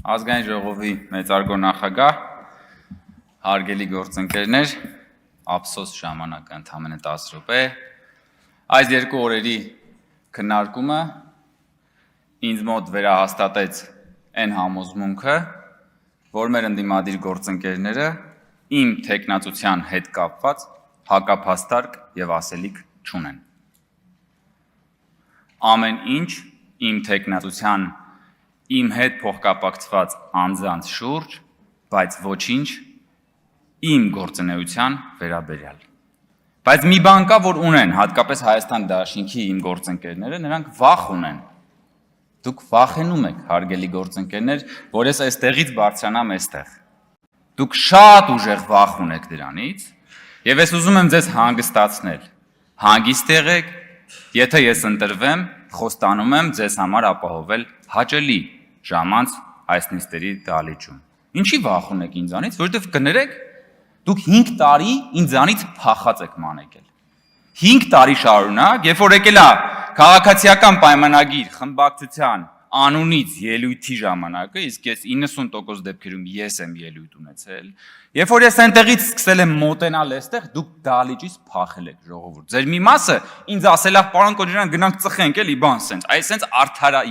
Ազգային ժողովի մեծարգո նախագահ, հարգելի գործընկերներ, ափսոս ժամանակը ընդամենը 10 րոպե։ Այս երկու օրերի քննարկումը ինձ մոտ վերահաստատեց այն համոզմունքը, որ մեր ընդդիմադիր գործընկերները իմ թեկնածության հետ կապված հակափաստարկ եւ ասելիք չունեն։ Ամեն ինչ իմ թեկնածության իմ հետ փոխկապակցված անձանց շուրջ, բայց ոչինչ իմ գործունեության վերաբերյալ։ Բայց մի բան կա, որ ունեն, հատկապես Հայաստան Դաշինքի իմ գործընկերները, նրանք վախ ունեն։ Դուք վախենում եք, հարգելի գործընկերներ, որ ես այստեղից բարձրանամ այստեղ։ Դուք շատ ուժեղ վախ ունեք դրանից, եւ ես ուզում եմ ձեզ հանգստացնել։ Հանգիստ եղեք, եթե ես ընտրվեմ, խոստանում եմ ձեզ համար ապահովել հաճելի ժամանց այս նիստերի դահլիճում։ Ինչի վախ ունեք ինձանից, որովհետև կներեք, դուք 5 տարի ինձանից փախած եք մանեկել։ 5 տարի շարունակ, երբ որ եկել է քաղաքացիական պայմանագիր խմբակցության անունից ելույթի ժամանակը, իսկ ես 90% դեպքերում ես եմ ելույթ ունեցել, երբ որ ես այնտեղից սկսել եմ մոտենալ այստեղ, դուք դահլիճից փախել եք, ժողովուրդ։ Ձեր մի մասը ինձ ասել է, պարոն Կոջարյան, գնանք ծխենք էլի, բան սենց, այս սենց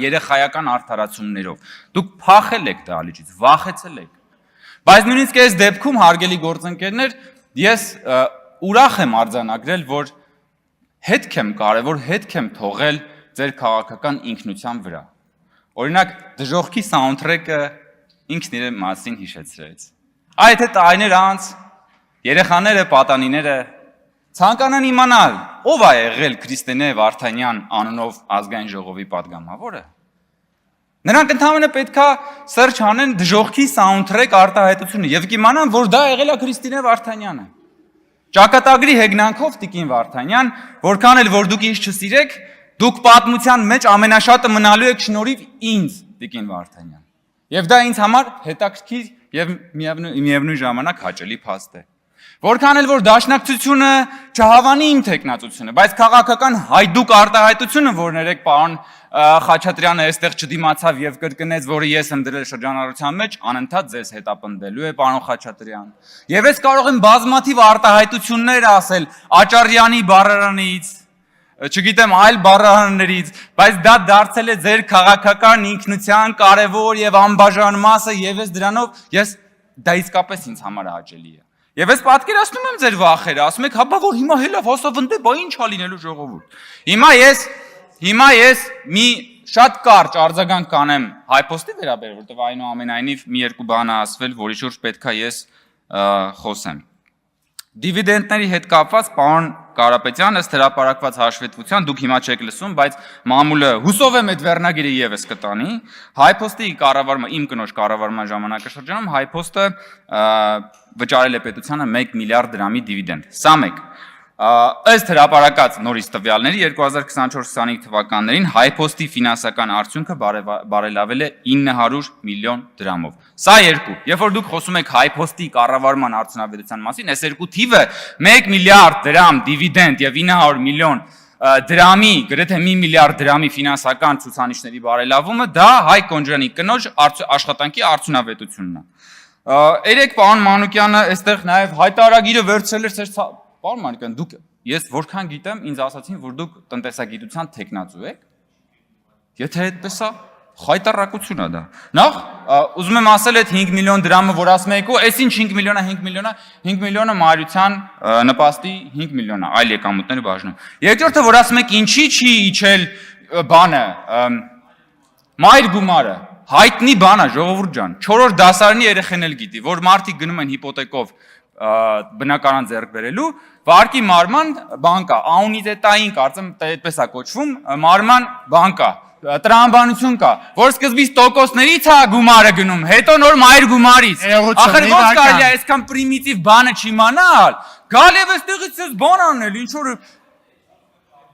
երեխայական արդարացումներով։ Դուք փախել եք դահլիճից, վախեցել եք։ Բայց նույնիսկ այս դեպքում, հարգելի գործընկերներ, ես ուրախ եմ արձանագրել, որ կարևոր հետք եմ թողել ձեր քաղաքական ինքնության վրա։ Օրինակ, դժոխքի սաունդթրեքը ինքն իր մասին հիշեցրեց։ Այդ հետ տարիներ անց երեխաները, պատանիները ցանկանան իմանալ, ով է եղել Քրիստինե Վարդանյան անունով ազգային ժողովի падգամավորը։ Նրանք ընդհանրապես պետքա սերչ անեն դժոխքի սաունդթրեք արտահայտությունը եւ կիմանան, որ դա եղել է Քրիստինե Վարդանյանը։ Ճակատագրի հեգնանքով Տիկին Վարդանյան, որքան էլ որ դուք ինձ չսիրեք, դուք պատմության մեջ ամենաշատը մնալու եք շնորհիվ ինձ, Տիկին Վարդանյան։ Եվ դա ինձ համար հետաքրքիր եւ միևնույն ժամանակ հաճելի փաստ է։ Որքան էլ որ դաշնակցությունը չհավանի իմ թեկնածությունը, բայց քաղաքական հայդուկ արտահայտությունը, որ ներեք պարոն Խաչատրյանը այստեղ չդիմացավ եւ կրկնեց, որը ես եմ դրել շրջանառության մեջ, անընդհատ ձեզ հետապնդելու է պարոն Խաչատրյան։ Եվ ես կարող եմ բազմաթիվ արտահայտություններ ասել Աճարյանի բառարանից, չգիտեմ այլ բառարաններից, բայց դա դարձել է ձեր քաղաքական ինքնության կարևոր եւ անբաժան մասը եւ ես դա իսկապես ինձ համար հաճելի է։ Եվ ես պատկերացնում եմ ձեր վախերը, ասում եք, հա որ հիմա հելավ հոսավնդե, բա ինչ ա լինելու ժողովուրդ։ Հիմա ես մի շատ կարճ արձագանք կանեմ հայփոստի վերաբերյալ, որտեղ այնուամենայնիվ մի երկու բան ասվել, որի շուրջ պետքա ես խոսեմ։ Դիվիդենդների հետ կապված պարոն Կարապետյան, ըստ հրապարակված հաշվետվության, դուք հիմա չեք լսում, բայց մամուլը հուսով եմ այդ վերնագիրը եւս կտանի, հայփոստի կառավարման, իմ կնոջ կառավարման ժամանակաշրջանում հայփոստը վճարել է պետությանը 1 միլիարդ դրամի դիվիդենդ։ Սա մեկ։ Ըստ հրապարակած նորից տվյալների 2024-25 թվականներին հայփոստի ֆինանսական արդյունքը բարելավել է 900 միլիոն դրամով։ Սա երկու։ Երբ որ դուք խոսում եք հայփոստի կառավարման արդյունավետության մասին, այս երկու թիվը 1 միլիարդ դրամ դիվիդենդ եւ 900 միլիոն դրամի, գրեթե 1 միլիարդ դրամի ֆինանսական ցուցանիշների բարելավումը, դա Հայկ Կոջարյանի կնոջ աշխատանքի արդյունավետությունն է։ Երեք պարոն Մանուկյանը այստեղ նաեւ հայտարարագիրը վերցրել էր Պարոն Մանուկյան, դուք ես որքան գիտեմ, ինձ ասացին, որ դուք տնտեսագիտության թեկնածու եք։ Եթե այդպես է, խայտարակություն է դա։ Նախ ուզում եմ ասել այդ 5 միլիոն դրամը, որ ասում եք, այս ինչ 5 միլիոնը մայրության նպաստի 5 միլիոն է, այլ եկամուտները բաժնում։ Երկրորդը, որ ասում եք, ինչի չի իջել բանը, մայր գումարը, հայտնի բան է, ժողովուրդ ջան, 4-րդ դասարանի երեխեն էլ գիտի, որ մարդիկ գնում են հիպոթեկով բնակարան ձեռք բերելու, վարկի մարման բանկա, անունիտետային, կարծեմ այդպես է կոչվում, մարման բանկա, տրամաբանություն կա, որ սկզբից տոկոսներից է գումարը գնում, հետո նոր մայր գումարից։ Ախր ո՞նց կարելի է այսքան պրիմիտիվ բանը չիմանալ։ Գալ եւ այստեղից ես բան անել, ինչ որ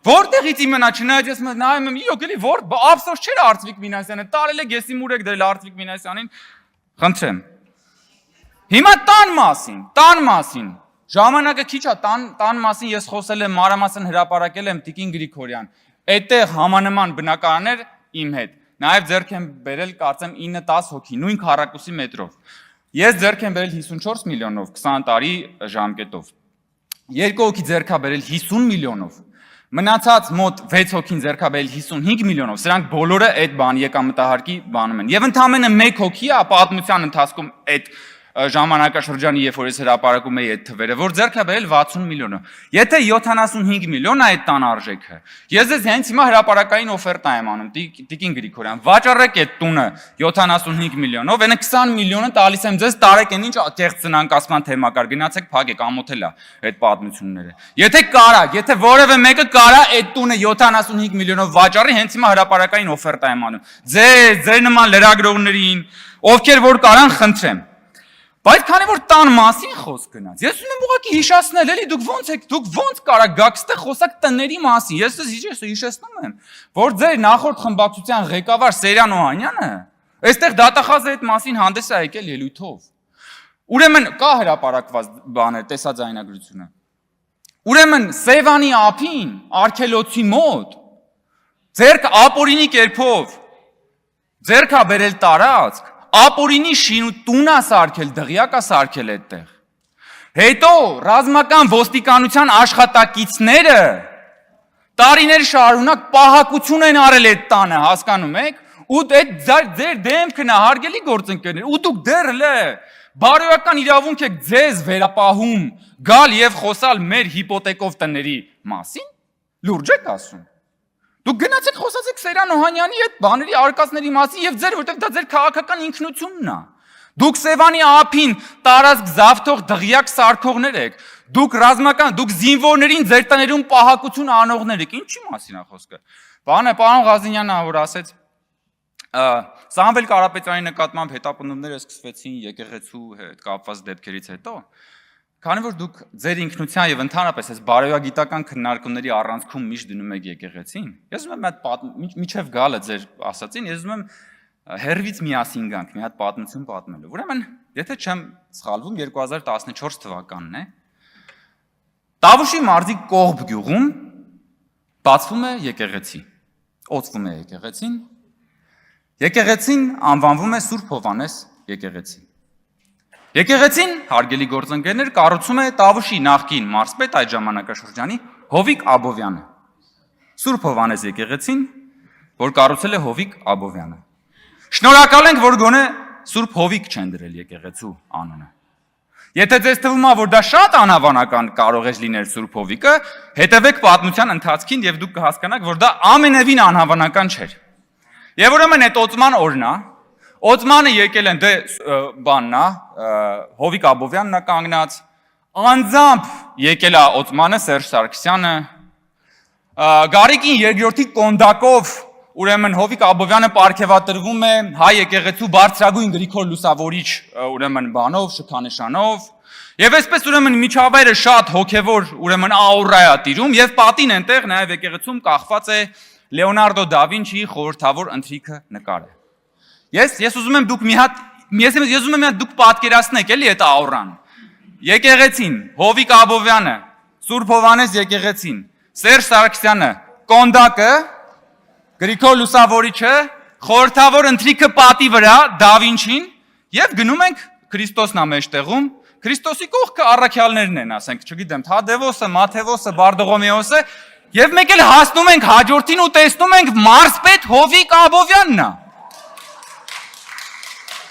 որտեղից իմանա, չնայած ես նայում եմ, իրոք էլի որ ափսոս չէր Արծվիկ Մինասյանը, տարել եք եսի մուրեք դրել Արծվիկ Մինասյանին, խնդրեմ։ Հիմա տան մասին, ժամանակը քիչ է, տան մասին ես խոսել եմ, մանրամասն հրապարակել եմ Տիկին Գրիգորյան, այդտեղ համանման բնակարաններ իմ հետ, Նաև ձեռք եմ բերել կարծեմ 9-10 հոգի, նույն քառակուսի մետրով։ Ես ձեռք եմ բերել 54 միլիոնով, 20 տարի ժամկետով։ Երկու հոգի ձեռք է բերել 50 միլիոնով։ Մնացած մոտ 6 հոգին ձեռք է բերել 55 միլիոնով։ Սրանք բոլորը այդ բան եկամտահարկի բանում են։ Եվ ընդամենը 1 հոգի է պատմության ընթացքում այդ ժամանակաշրջանի, երբ որ ես հրապարակում էի այդ թվերը, որ ձեռք է բերել 60 միլիոնը։ Եթե 75 միլիոն է այդ տան արժեքը, ես ձեզ հենց հիմա հրապարակային օֆերտա եմ անում, Տիկին Գրիգորյան, վաճառեք այդ տունը 75 միլիոնով, այնը 20 միլիոնը տալիս եմ ձեզ տարեկեն ինչ կեղծ ծնանկացման թեմակար, գնացեք փակեք, ամոթել է այդ պատմությունները։ Եթե կարա, եթե որևէ մեկը կարա այդ տունը 75 միլիոնով վաճառի, հենց հիմա հրապարակային օֆերտա եմ անում։ Ձեր նման լրագրողներին, ովքեր որ կարան, խնդրեմ։ Բայց քանի որ տան մասին խոսք գնաց, ես ուզում եմ ուղղակի հիշեցնել, էլի դուք ոնց կարա գաք ստեղ խոսակ տների մասին։ Ես ձեզ հիշեցնում եմ, որ ձեր նախորդ խմբակցության ղեկավար Սերյան Օհանյանը այստեղ դատախազը այդ մասին հանդես է եկել ելույթով։ Ուրեմն կա հրապարակված բաներ, տեսաձայնագրությունը։ Ուրեմն Սևանի ափին, Արքելոցի մոտ, ձերք ապօրինի կերպով ձերք ա բերել տարածք, ապօրինի շին տուն ա սարքել, դղյակ ա սարքել այդտեղ։ Հետո ռազմական ոստիկանության աշխատակիցները տարիներ շարունակ պահակություն են արել այդ տանը, հասկանում եք, ու այդ ձեր դեմքն է, հարգելի գործընկերներ, ու դուք դեռ բարոյական իրավունք եք ձեզ վերապահում գալ եւ խոսալ մեր հիպոթեկով տների մասին, լուրջ եք ասում։ Դուք գնացեք խոսացեք Սերյան Օհանյանի այդ բաների արկածների մասին եւ որտեվ դա ձեր քաղաքական ինքնությունն է։ Դուք Սևանի ափին տարածք զավթող դղյակ սարքողներ եք։ Դուք զինվորներին ձեր տներում պահակություն անողներ եք։ Ինչի մասին է խոսքը։ Պարոն Ղազինյանը որ ասեց Սամվել Կարապետյանի նկատմամբ հետապնդումները սկսվեցին եկեղեցու հետ կապված դեպքերից հետո, քանի որ դուք ձեր ինքնության եւ ընդհանրապես այս բարոյագիտական քննարկումների առանցքում միշտ դնում եք եկեղեցին, ես ուզում եմ միջև գալը ձեր ասացին, ես ուզում եմ հերվից միասին գանք մի հատ պատմություն պատմելու։ Ուրեմն, եթե չեմ սխալվում, 2014 թվականն է, Տավուշի մարզի Կողբ գյուղում բացվում է եկեղեցի, օծվում է եկեղեցին, եկեղեցին անվանվում է Սուրբ Հովհաննես եկեղեցի։ Եկեղեցին, հարգելի գործընկերներ, կառուցում է Տավուշի նախկին մարզպետ այդ ժամանակաշրջանի Հովիկ Աբովյանը։ Սուրբ Հովհաննես եկեղեցին, որ կառուցել է Հովիկ Աբովյանը։ Շնորհակալ ենք, որ գոնե Սուրբ Հովիկ չեն դրել եկեղեցու անունը։ Եթե ձեզ թվում է, որ դա շատ անհավանական կարող է լինել Սուրբ Հովիկը, հետևեք պատմության ընթացքին եւ դուք կհասկանաք, որ դա ամենևին անհավանական չէր։ Եվ ուրեմն այդ օծման օրն է, օծմանը եկել են բանն է, Հովիկ Աբովյանն է կանգնած, անձամբ եկել է օծմանը Սերժ Սարգսյանը, Գարիկին երկրորդի կոնդակով, ուրեմն Հովիկ Աբովյանը պարգևատրվում է հայ եկեղեցու բարձրագույն Գրիգոր Լուսավորիչ ուրեմն բանով, շքանշանով, եւ այսպես ուրեմն միջավայրը շատ հոգեվոր ուրեմն աուրա է տիրում եւ պատին այնտեղ նաեւ եկեղեցում կախված է Լեոնարդո դա Վինչիի խորհրդավոր ընթրիքը նկարը։ Ես ուզում եմ դուք ես ուզում եմ դուք պատկերացնեք էլի այդ աուրան։ Եկեղեցին, Հովիկ Աբովյանը, Սուրբ Հովհաննես եկեղեցին, Սերժ Սարգսյանը, կոնդակը, Գրիգոր Լուսավորիչը, խորհրդավոր ընթրիքը պատի վրա դա Վինչին եւ գնում ենք Քրիստոսն է մեջտեղում, Քրիստոսի կողքը առաքյալներն են, ասենք, չգիտեմ, Թադևոսը, Մաթեվոսը, Բարդողոմեոսը Եվ մեկ էլ հասնում ենք հաջորդին ու տեսնում ենք մարզպետ Հովիկ Աբովյանն է։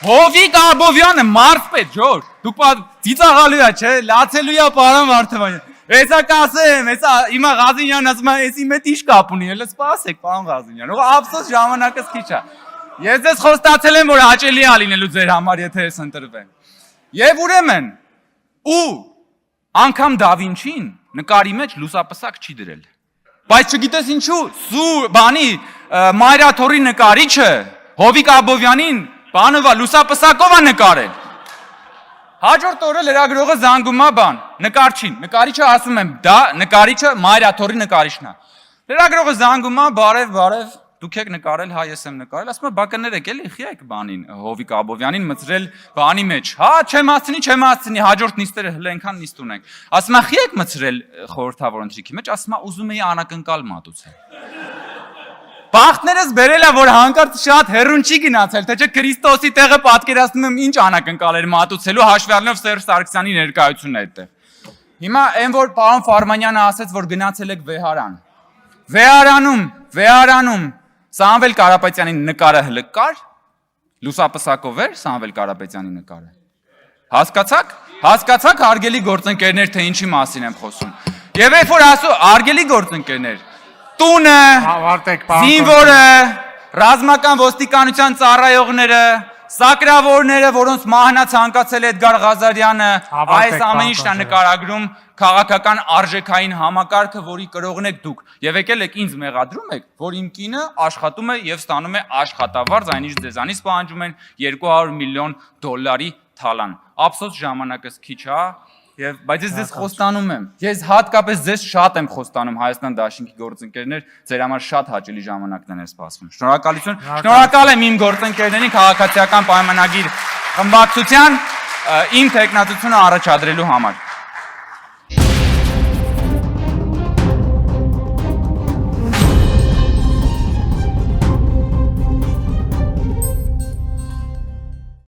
Հովիկ Աբովյանը մարզպետ, Ջոր, դուք ծիծաղալու է, չէ, լացելու է պարոն Վարդանյան։ Էսա կասեմ, էսա հիմա Ղազինյանն ասում է, էսի մեծ ինչ կապ ունի, էլ սպասեք պարոն Ղազինյան։ Ու ափսոս ժամանակս քիչ է։ Ես ձեզ խոստացել եմ, որ հաճելի է լինելու ձեր համար, եթե ես ընտրվեմ։ Եվ ուրեմն, ու անգամ դա Վինչին նկարի մեջ լուսապսակ չի դրել։ Բայց չգիտես ինչու, Մայրաթորի նկարիչը Հովիկ Աբովյանին բանովա լուսապսակով է նկարել։ Հաջորդ օրը լրագրողը զանգում է նկարչին, նկարիչը ասում եմ, դա նկարիչը Մայրաթորի նկարիչն է։ Լրագրողը զանգում է, բարև, դուք եք նկարել, հա ես եմ նկարել, ասում է բա կներեք էլի, խի եք բանին Հովիկ Աբովյանին մցրել բանի մեջ։ Հա, չեմ ասցնի, հաջորդ նիստերը հլենքան նիստ ունենք։ Ասում է խի եք մցրել խորհրդավոր ընթրիքի մեջ, ասում է ուզում էի անակնկալ մատուցել։ Բախտներս բերել է, որ հանկարծ շատ հեռուն չի գնացել, թե չէ Քրիստոսի տեղը պատկերացնում եմ ինչ անակնկալեր մատուցելու հաշվի առնելով Սերժ Սարգսյանի ներկայությունն այդտեղ։ Հիմա այն որ պարոն Ֆարմանյանը ասաց, որ գնացել եք Վեհարան։ Վեհարանում Սամվել Կարապետյանի նկարը հլը կար, լուսապսակով էր Սամվել Կարապետյանի նկարը։ Հասկացաք հարգելի գործընկերներ, թե ինչի մասին եմ խոսում։ Եվ երբ որ ասում հարգելի գործընկերներ, տունը, զինվորը, ռազմական ոստիկանության ծառայողները, սակրավորները, որոնց մահնա ցանկացել է Էդգար Ղազարյանը, այս ամեն ինչն է նկարագրում քաղաքական արժեքային համակարգը, որի կրողն եք դուք։ Եվ եկել եք ինձ մեղադրում եք, որ իմ կինը աշխատում է եւ ստանում է աշխատավարձ, այնինչ ձեզանից պահանջում են $200 միլիոն թալան։ Ափսոս ժամանակս քիչ, հա։ Բայց ես ձեզ խոստանում եմ, ես հատկապես ձեզ շատ եմ խոստանում Հայաստան Դաշինքի գործընկերներ, ձեր համար շատ հաճելի ժամանակներ են սպասվում։ Շնորհակալություն, շնորհակալ եմ իմ գործընկերներին քաղաքացիական պայմանագիր խմբակցության իմ տեխնատությունը առաջադրելու համար։